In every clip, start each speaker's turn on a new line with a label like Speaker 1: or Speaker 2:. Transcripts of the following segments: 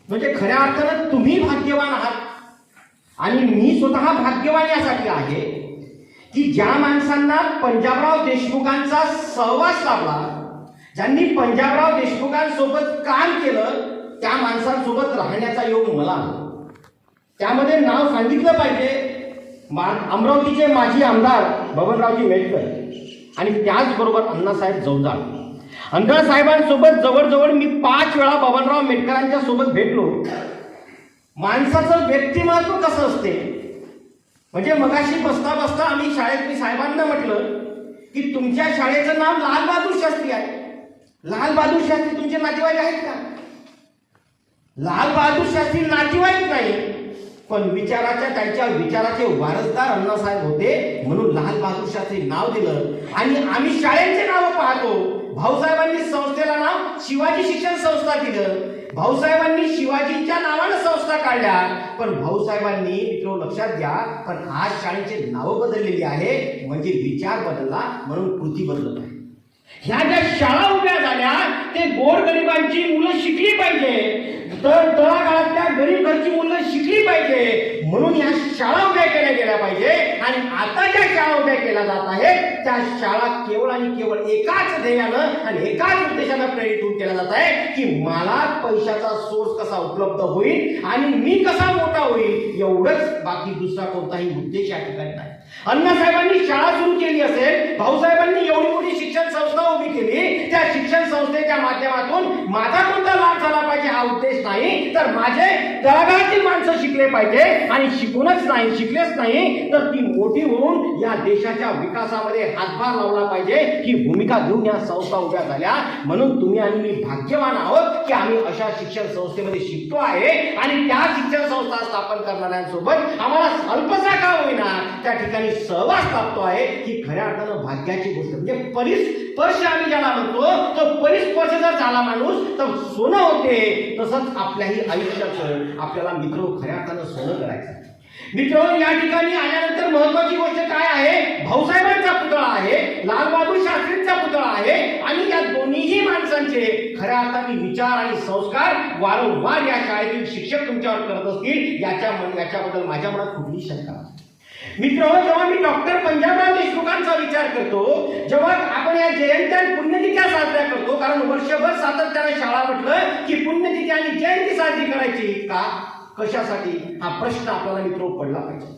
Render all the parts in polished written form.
Speaker 1: म्हणजे खऱ्या अर्थानं तुम्ही भाग्यवान आहात आणि मी स्वतः भाग्यवान यासाठी आहे की ज्या माणसांना पंजाबराव देशमुखांचा सहवास लाभला, ज्यांनी पंजाबराव देशमुखांसोबत काम केलं, त्या माणसांसोबत राहण्याचा योग मला आला. त्यामध्ये नाव सांगितलं पाहिजे अमरावतीचे माजी आमदार बबनरावजी मेटकर आणि त्याचबरोबर अण्णासाहेब जवदाळ. अण्णासाहेबांसोबत जवळजवळ मी 5 वेळा बबनराव मेटकरांच्या सोबत भेटलो. माणसाचं व्यक्तिमत्व कसं असते म्हणजे मगाशी बसता बसता आम्ही शाळेत मी साहेबांना म्हटलं की तुमच्या शाळेचं नाव लाल बहादूर शास्त्री आहे. लाल बहादूर शास्त्री तुमचे नातेवाईक आहेत का? लाल बहादूर शास्त्री नातेवाईक नाही, पण त्यांच्या विचाराचे वारसदार अण्णासाहेब होते म्हणून लाल बहादूर शास्त्री नाव दिलं. आणि आम्ही शाळेचे नाव पाहतो. भाऊसाहेबांनी संस्थेला नाव शिवाजी शिक्षण संस्था दिलं. भाऊसाहेबांनी शिवाजींच्या नावानं संस्था काढल्या. पण भाऊसाहेबांनी मित्र लक्षात घ्या, पण आज शाळेचे नाव बदललेली आहे म्हणजे विचार बदलला म्हणून कृती बदलत आहे. ह्या ज्या शाळा उभ्या झाल्या ते गोरगरिबांची मुलं शिकली पाहिजे, तर तळागाळातल्या गरीब घरची मुलं शिकली पाहिजे म्हणून ह्या शाळा उभ्या केल्या गेल्या पाहिजे. आणि आता ज्या शाळा उभ्या केल्या जात आहेत त्या शाळा केवळ आणि केवळ एकाच ध्येयानं आणि एकाच उद्देशानं प्रेरित होऊन केल्या जात आहे की मला पैशाचा सोर्स कसा उपलब्ध होईल आणि मी कसा मोठा होईल, एवढंच. बाकी दुसरा कोणताही उद्देश या ठिकाणी नाही. अण्णासाहेबांनी शाळा सुरू केली असेल, भाऊसाहेबांनी एवढी मोठी शिक्षण संस्था उभी केली, त्या शिक्षण संस्थेच्या माध्यमातून माझा कोणता लाभ झाला पाहिजे हा उद्देश नाही, तर माझे तळागाळातील माणसं शिकले पाहिजे. आणि शिकूनच नाही, शिकलेच नाही तर ती मोठी होऊन या देशाच्या विकासामध्ये हातभार लावला पाहिजे ही भूमिका घेऊन या संस्था उभ्या झाल्या. म्हणून तुम्ही आणि मी भाग्यवान आहोत की आम्ही अशा शिक्षण संस्थेमध्ये शिकतो आहे आणि त्या शिक्षण संस्था स्थापन करणाऱ्यांसोबत आम्हाला अल्पसा का होईना त्या ठिकाणी सहवास साधतो आहे. ही खऱ्या अर्थानं भाग्याची गोष्ट म्हणजे परिस्पर्श आम्ही ज्याला म्हणतो तो परिस्पर्श जर झाला माणूस तर सोनं होते. तसंच आपल्याही आयुष्याचं आपल्याला मित्र खऱ्या अर्थानं सोनं करायचं. मित्र या ठिकाणी आल्यानंतर महत्वाची गोष्ट काय आहे, भाऊसाहेबांचा पुतळा आहे, लाल बहादूर शास्त्रींचा पुतळा आहे आणि या दोन्हीही माणसांचे खऱ्या अर्थाने विचार आणि संस्कार वारंवार या शाळेतील शिक्षक तुमच्यावर करत असतील याच्याबद्दल माझ्या मनात कुठली शंका नाही. मित्र जेव्हा मी डॉक्टर पंजाबराव देशमुखांचा विचार करतो, जेव्हा आपण या जयंत्या पुण्यतिथ्या साजऱ्या करतो, कारण वर्षभर सातत्याने शाळा म्हटलं की पुण्यतिथी आणि जयंती साजरी करायची का, कशासाठी हा प्रश्न आपल्याला मित्र पडला पाहिजे.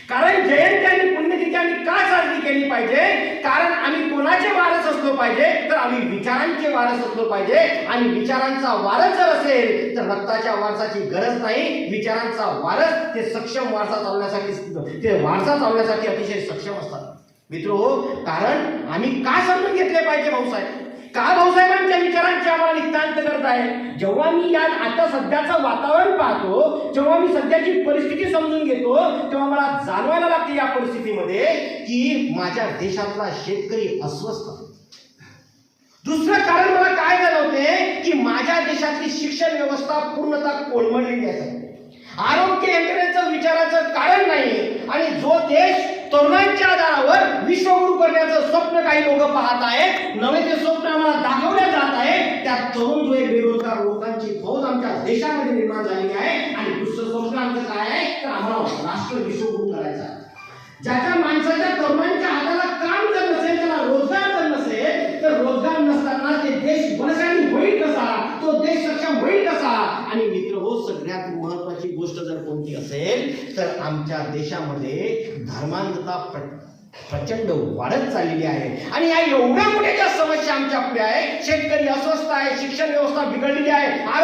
Speaker 1: कारण जयंती आणि पुण्यतिथी आम्ही का साजरी केली पाहिजे, कारण आम्ही कोणाचे वारस असलो पाहिजे, तर आम्ही विचारांचे वारस असलो पाहिजे. आणि विचारांचा वारस जर असेल तर रक्ताच्या वारसाची गरज नाही. विचारांचा वारस ते सक्षम वारसा चालवण्यासाठी अतिशय सक्षम असतात. मित्र कारण आम्ही का समजून घेतले पाहिजे भाऊसाहेब, का भाऊसाहेबांच्या विचारांची आम्हाला नितांत गरज आहे. जेव्हा मी या आता सध्याचं वातावरण पाहतो, जेव्हा मी सध्याची परिस्थिती समजून घेतो, तेव्हा मला जाणवायला लागते या परिस्थितीमध्ये की माझ्या देशातला शेतकरी अस्वस्थ. दुसरं कारण मला काय जाणवते की माझ्या देशातली शिक्षण व्यवस्था पूर्णतः कोलमडलेली आहे. आरोग्य यंत्रणेचं विचाराचं कारण नाही. आणि जो देश तरुणांच्या आधारावर विश्वगुरु करण्याचं स्वप्न काही लोक पाहत आहेत, नवे ते स्वप्न आम्हाला दाखवल्या जात आहे, त्या तरुण बेरोजगार लोकांची फौज आमच्या देशामध्ये निर्माण झालेली आहे. आणि दुसरं स्वप्न आमचं काय आहे तर आम्हाला राष्ट्र विश्वगुरु करायचा आहे. ज्याच्या माणसाच्या तरुणांच्या हाताला काम जर नसेल, त्याला रोजगार जर नसेल, तर रोजगार नसताना ते देश बलशाली होईल कसा, तो देश सक्षम होईल कसा. आणि मित्र सगळ्यात महत्वाची गोष्ट जर कोणती असेल तर आमच्या देशामध्ये धर्मांधता प्रचंड वाढत चाललेली आहे. आणि या एवढ्या मोठ्या ज्या समस्या आमच्या पुढे आहे, शेतकरी अस्वस्थ आहे, शिक्षण व्यवस्था बिघडलेली आहे,